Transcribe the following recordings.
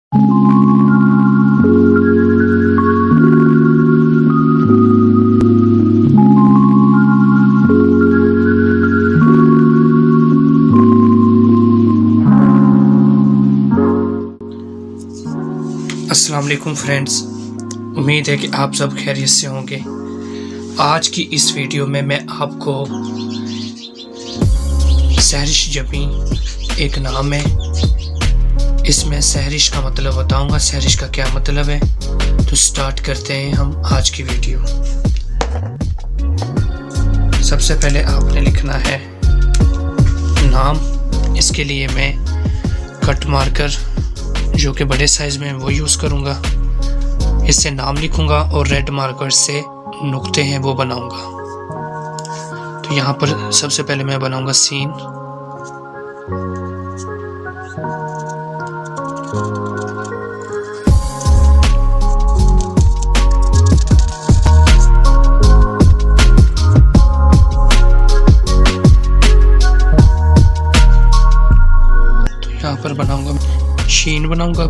अस्सलाम वालेकुम फ्रेंड्स, उम्मीद है कि आप सब खैरियत से होंगे। आज की इस वीडियो में मैं आपको सहरिश जमी एक नाम है, इसमें सहरिश का मतलब बताऊंगा, सहरिश का क्या मतलब है। तो स्टार्ट करते हैं हम आज की वीडियो। सबसे पहले आपने लिखना है नाम। इसके लिए मैं कट मार्कर जो कि बड़े साइज में वो यूज़ करूँगा, इससे नाम लिखूँगा और रेड मार्कर से नुक्ते हैं वो बनाऊँगा। तो यहाँ पर सबसे पहले मैं बनाऊँगा सीन। तो यहाँ पर बनाऊँगा शीन बनाऊंगा।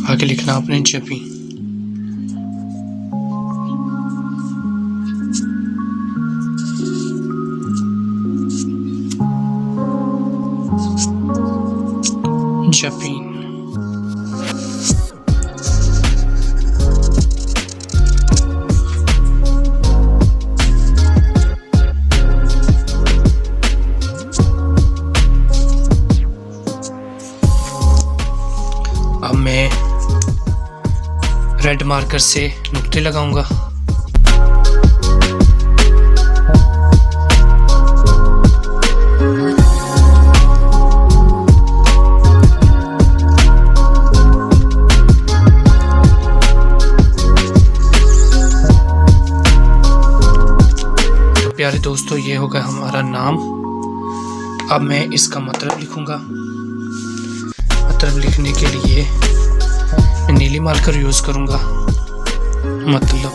आगे लिखना आपने जबी। जबीन। अब मैं रेड मार्कर से नुक्ते लगाऊंगा। प्यारे दोस्तों, ये होगा हमारा नाम। अब मैं इसका मतलब लिखूंगा। मतलब लिखने के लिए मैं नीली मार्कर यूज करूंगा। मतलब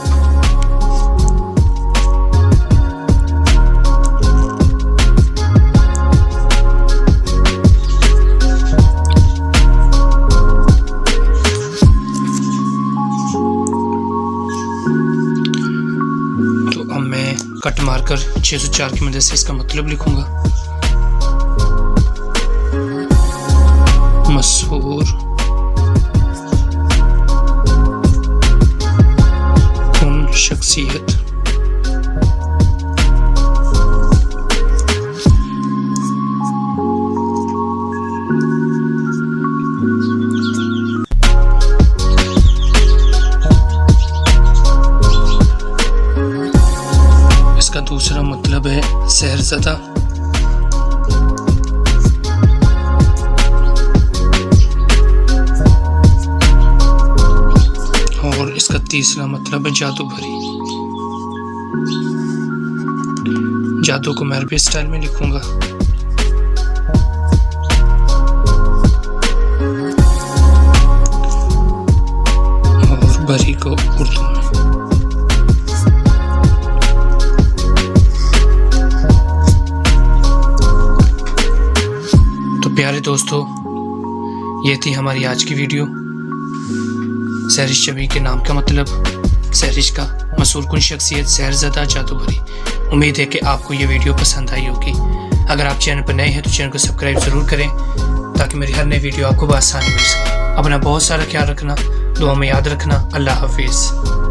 तो अब मैं कट मार्कर 604 की मदद से इसका मतलब लिखूंगा। मशहूर कौन शख्सियत इसका दूसरा मतलब है शहरज़दा। और इसका तीसरा मतलब है जादू भरी। जादू को मैं अरबी स्टाइल में लिखूंगा। और भरी को उर्दू में। तो प्यारे दोस्तों, ये थी हमारी आज की वीडियो। सहरिश जमी के नाम का मतलब, सहरिश का मशहूर कुन शख्सियत, शहरज़दा, जादू भरी। उम्मीद है कि आपको ये वीडियो पसंद आई होगी। अगर आप चैनल पर नए हैं तो चैनल को सब्सक्राइब ज़रूर करें ताकि मेरी हर नई वीडियो आपको बआसानी मिल सके। अपना बहुत सारा ख्याल रखना, दुआ में याद रखना। अल्लाह हाफिज़।